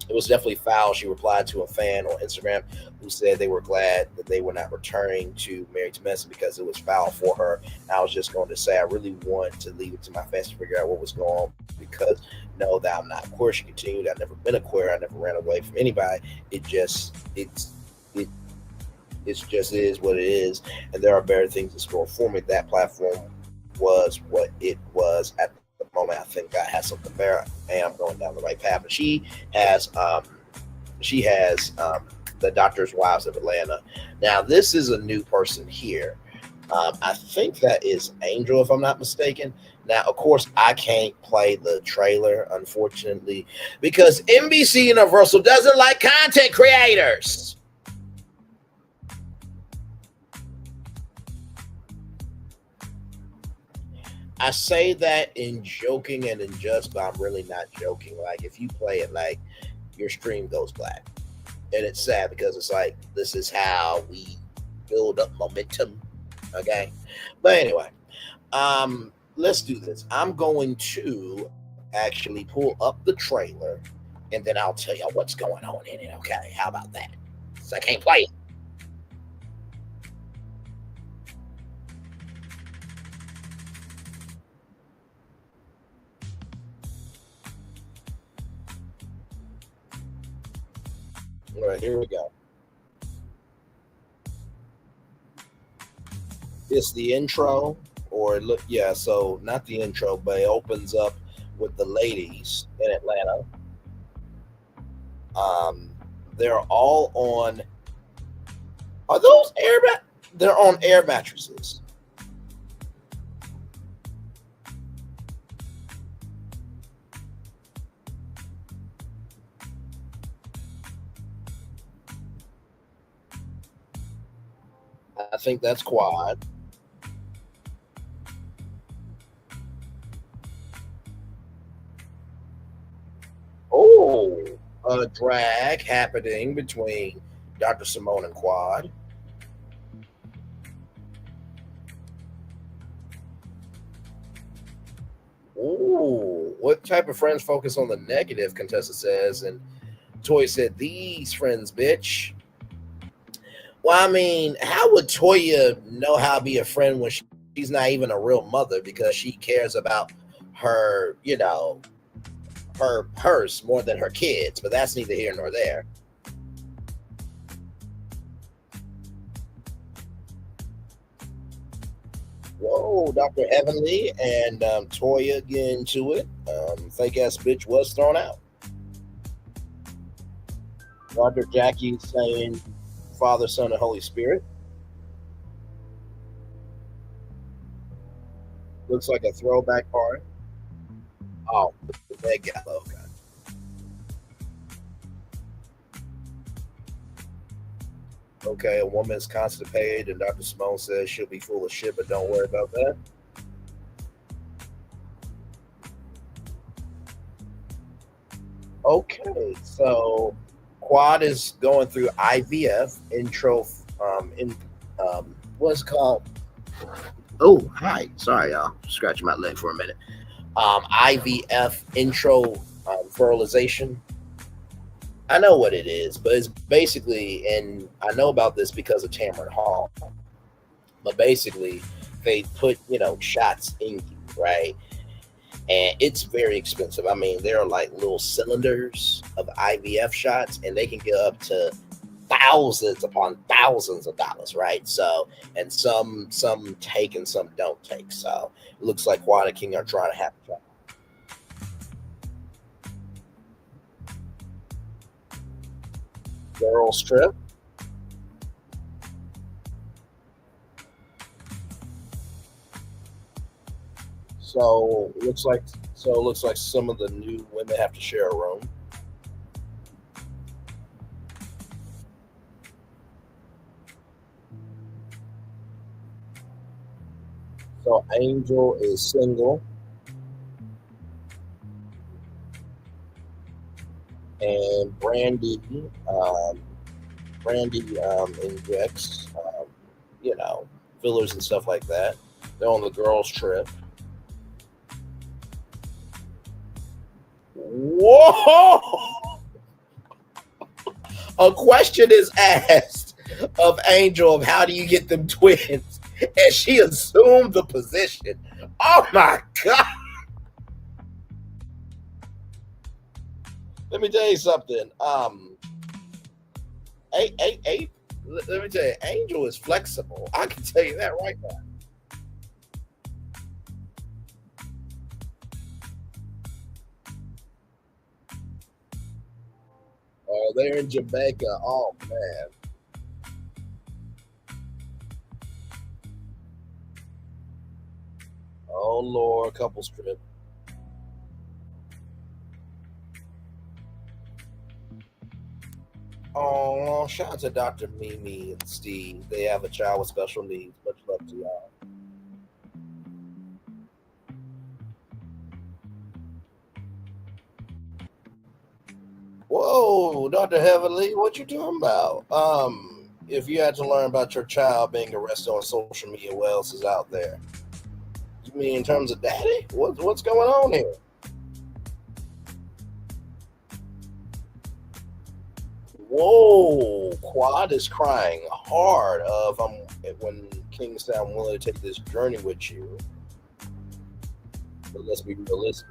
It was definitely foul. She replied to a fan on Instagram who said they were glad that they were not returning to Married to Medicine because it was foul for her. And I was just going to say I really want to leave it to my fans to figure out what was going on because know that I'm not queer. She continued, I've never been a queer. I never ran away from anybody. It just is what it is. And there are better things in store for me. That platform was what it was at the moment. I think God has something better, and I'm going down the right path. And she has the Doctor's Wives of Atlanta. Now, this is a new person here. I think that is Angel, if I'm not mistaken. Now, of course, I can't play the trailer, unfortunately, because NBC Universal doesn't like content creators. I say that in joking and in jest, but I'm really not joking. Like, if you play it, like, your stream goes black. And it's sad because it's like, this is how we build up momentum. Okay? But anyway, let's do this. I'm going to actually pull up the trailer, and then I'll tell you what's going on in it. Okay? How about that? So I can't play it. All right, here we go. It's the intro, or look, yeah, so not the intro, but it opens up with the ladies in Atlanta. They're all on, are those they're on air mattresses. I think that's Quad. Oh, a drag happening between Dr. Simone and Quad. Ooh, what type of friends focus on the negative, contestant says. And Toy said, these friends, bitch. Well, I mean, how would Toya know how to be a friend when she's not even a real mother because she cares about her, her purse more than her kids? But that's neither here nor there. Whoa, Dr. Heavenly and Toya get into it. Fake ass bitch was thrown out. Dr. Jackie saying Father, Son, and Holy Spirit. Looks like a throwback party. Oh, that gallo guy. Okay, a woman's constipated, and Dr. Simone says she'll be full of shit, but don't worry about that. Okay, so Quad is going through IVF intro. What's it called? Oh, hi. Sorry, y'all. Scratching my leg for a minute. IVF intro fertilization. I know what it is, but it's basically, and I know about this because of Tamron Hall. But basically, they put shots in you, right? And it's very expensive. I mean, there are like little cylinders of IVF shots, and they can get up to thousands upon thousands of dollars, right? So, and some take and some don't take. So it looks like Quad and King are trying to have a shot. Girls trip. So it looks like some of the new women have to share a room. So Angel is single, and Brandy injects, fillers and stuff like that. They're on the girls' trip. Whoa! A question is asked of Angel of how do you get them twins, and she assumed the position. Oh my God! Let me tell you something. Let me tell you, Angel is flexible. I can tell you that right now. Oh, they're in Jamaica. Oh man. Oh Lord, couples trip. Oh, shout out to Dr. Mimi and Steve. They have a child with special needs. Much love to y'all. Whoa, Dr. Heavenly, what you talking about? If you had to learn about your child being arrested on social media, what else is out there? You mean in terms of daddy? What's going on here? Whoa, Quad is crying hard of when King said I'm willing to take this journey with you. But let's be realistic.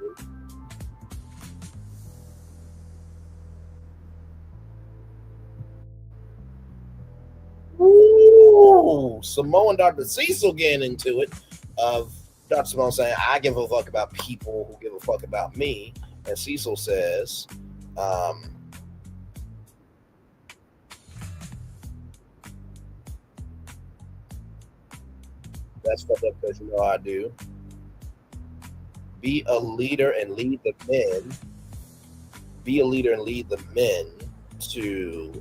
Ooh, Simone and Dr. Cecil getting into it. Of Dr. Simone saying, I give a fuck about people who give a fuck about me. And Cecil says, that's fucked up because you know I do. Be a leader and lead the men. Be a leader and lead the men to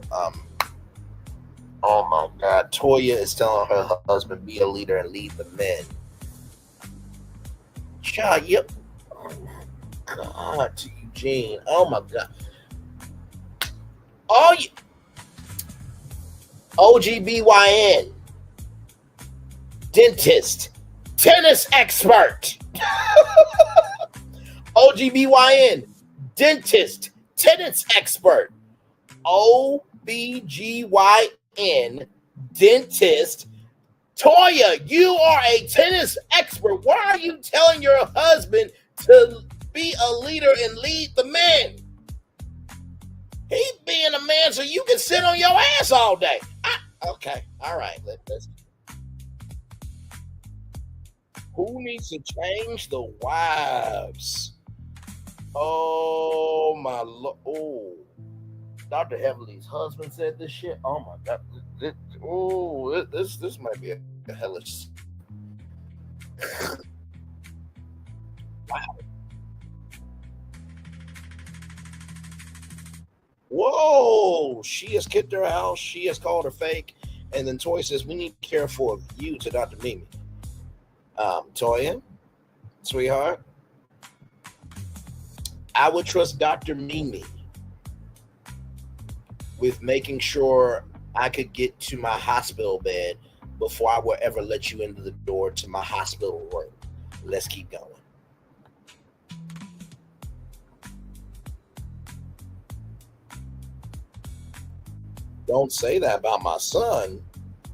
oh my God. Toya is telling her husband, be a leader and lead the men. Child, yep. Oh my God, to Eugene. Oh my God. Oh, yeah. OGBYN. Dentist. Tennis expert. OGBYN. Dentist. Tennis expert. OBGYN. Dentist. Toya, you are a tennis expert. Why are you telling your husband to be a leader and lead the men? He's being a man so you can sit on your ass all day. Okay, all right. Let's. Who needs to change the wives? Oh my Lord! Oh, Dr. Heavenly's husband said this shit. Oh my God! This might be a hellish. Wow. Whoa! She has kicked her out. She has called her fake. And then Toy says, we need to care for you to Dr. Mimi. Toya, sweetheart, I would trust Dr. Mimi with making sure I could get to my hospital bed before I would ever let you into the door to my hospital room. Let's keep going. Don't say that about my son,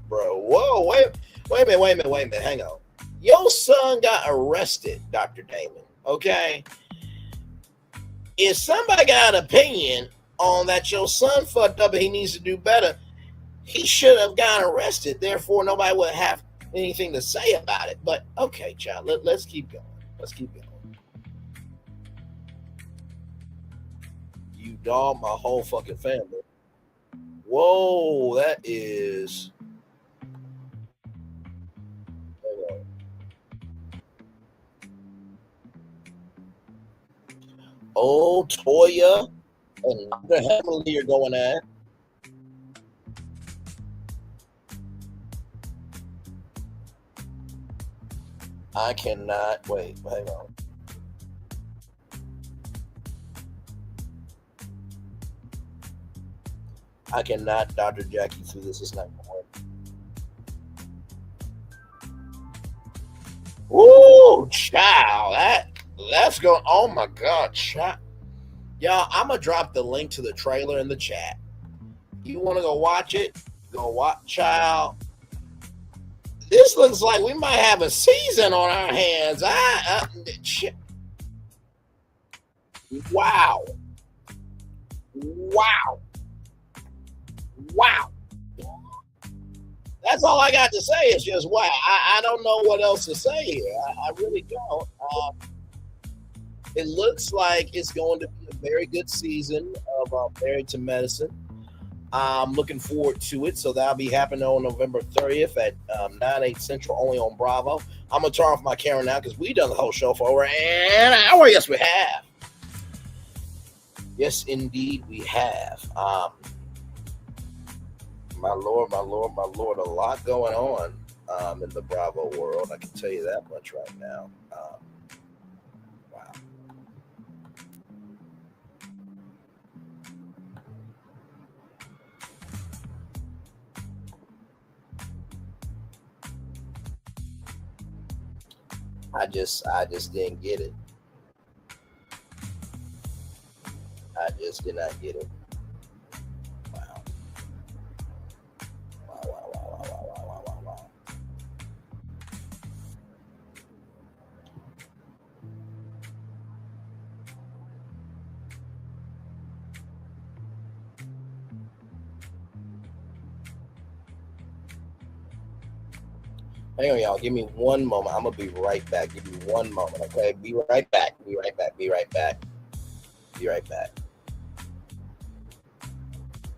bro. Whoa, wait a minute. Hang on. Your son got arrested, Dr. Damon, okay? If somebody got an opinion on that your son fucked up and he needs to do better, he should have gotten arrested. Therefore, nobody would have anything to say about it. But, okay, child, let's keep going. Let's keep going. You dog my whole fucking family. Whoa, that is... Oh, Toya and Dr. Heavenly are going at. I cannot wait. Hang on. I cannot Dr. Jackie through this. It's not going to work. Ooh, child. Let's go. Oh my God, child. Y'all, I'm going to drop the link to the trailer in the chat. You want to go watch it? Go watch, child. This looks like we might have a season on our hands. Wow. Wow. Wow. That's all I got to say is just wow. I don't know what else to say here. I really don't. It looks like it's going to be a very good season of Married to Medicine. I'm looking forward to it. So that'll be happening on November 30th at 9/8 Central, only on Bravo. I'm going to turn off my camera now because we've done the whole show for over an hour. Yes, we have. Yes, indeed, we have. My Lord, a lot going on in the Bravo world. I can tell you that much right now. Wow. I just didn't get it. I just did not get it. Wow. Hang on, y'all. Give me one moment. I'm going to be right back. Give me one moment, okay? Be right back.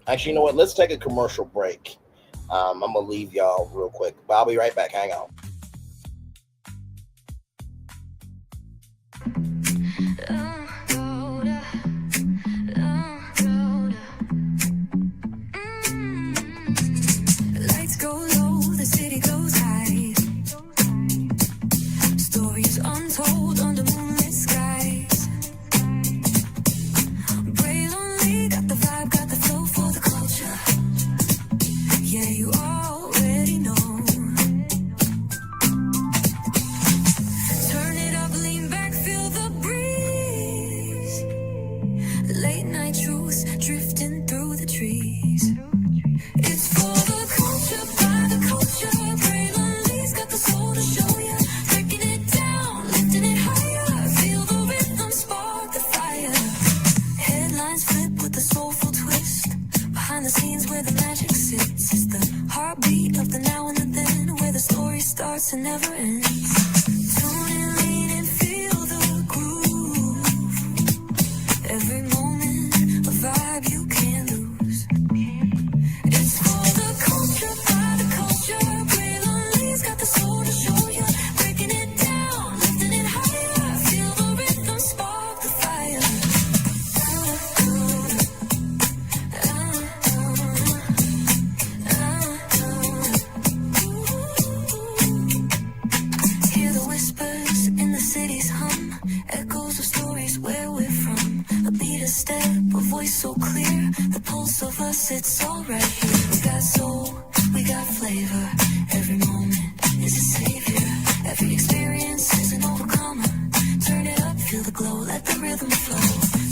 Actually, you know what? Let's take a commercial break. I'm going to leave y'all real quick. But I'll be right back. Hang on. Lights go low, the city goes high. Stories untold under moonlit skies. Braylon got the vibe, got the flow for the culture. Yeah, you already know. Turn it up, lean back, feel the breeze. Late night truths drifting through the trees. It's for the culture, by the culture. Braylon's got the soul to show ya. Breaking it down, lifting it higher. Feel the rhythm, spark the fire. Headlines flip with a soulful twist. Behind the scenes where the magic sits. It's the heartbeat of the now and the then. Where the story starts and never ends. Tune in, lean and feel the groove. Every moment, a vibe you can't lose. It's for the culture, by the culture. Braylon's got the soul to show ya. Breaking it down, lifting it higher. Feel the rhythm, spark the fire. Hear the whispers in the city's hum. Echoes of stories where we're from. A beat, a step, a voice so clear. The pulse of us, it's all right here. We got soul, we got flavor. Every moment is a savior. Every experience is an overcomer. Turn it up, feel the glow, let the rhythm flow.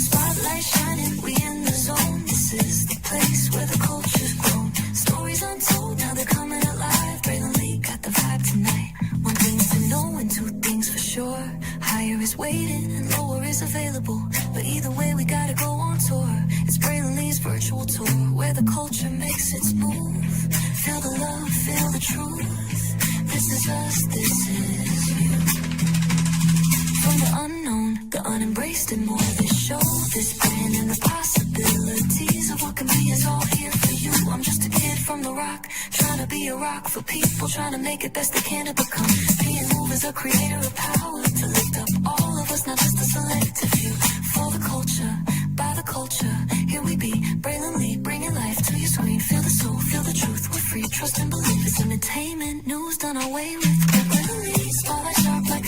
Spotlight shining, we in the zone. This is the place where the culture's grown. Stories untold, now they're coming alive. Braylon Lee got the vibe tonight. One thing to know and two things for sure. Higher is waiting and lower is available. But either way, we gotta go on tour. It's Braylon Lee's virtual tour, where the culture makes its move. Feel the love, feel the truth. This is us, this is you. From the unknown, the unembraced and more. This show, this brand, and the possibilities of what can be is all here for you. I'm just a kid from the rock, trying to be a rock for people, trying to make it best they can to become. Being moved as a creator of power to lift up all of us, not just a selective few. For the culture, by the culture, here we be. Braylon Lee, bringing life to your screen. Feel the soul, feel the truth. We're free, trust and believe. It's entertainment, news done away with. Braylon Lee, spotlight sharp like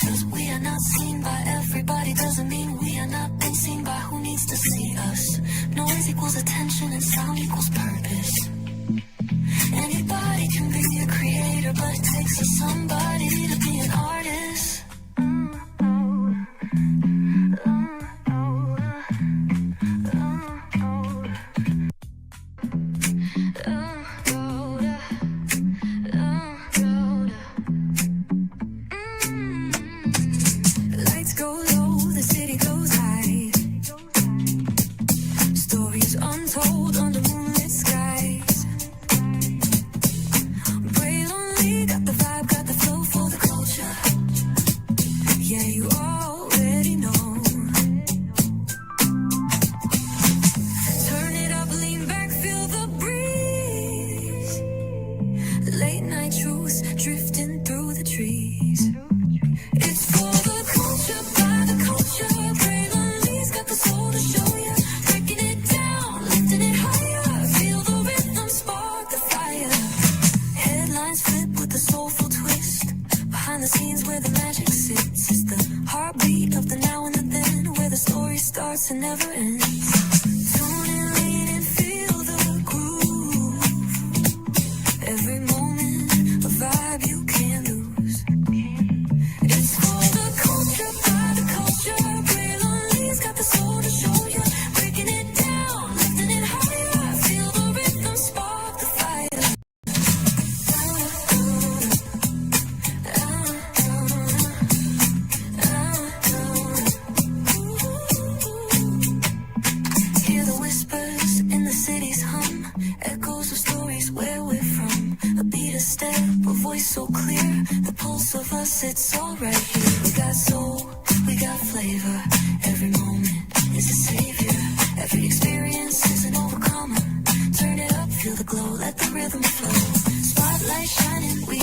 Cause we are not seen by everybody doesn't mean we are not being seen by who needs to see us. Noise equals attention and sound equals purpose. Anybody can be a creator, but it takes a somebody to be an artist. Lights go low, the city goes high. Stories untold under moonlit skies. Braylon got the vibe, got the flow for the culture. Yeah, you already know. Turn it up, lean back, feel the breeze. Late night truths drifting through the trees. It's for the culture, by the culture. Braylon got the soul to show ya. Breaking it down, lifting it higher. Feel the rhythm, spark the fire. Headlines flip with a soulful twist. Behind the scenes where the magic sits. It's the heartbeat of the now and the then, where the story starts and never ends. Tune in, lean in, feel the groove. Every moment, a vibe you can't lose. It's for the culture, by the culture. Braylon got the soul to show you. Breaking it down, lifting it higher. Feel the rhythm, spark the fire. Hear the whispers in the city's hum. Echoes of stories where we're from. A beat, a step, a voice so clear. The pulse of us, it's all right here. We got soul, we got flavor. Every moment is a savior. Every experience is an overcomer. Turn it up, feel the glow, let the rhythm flow. Spotlight shining, we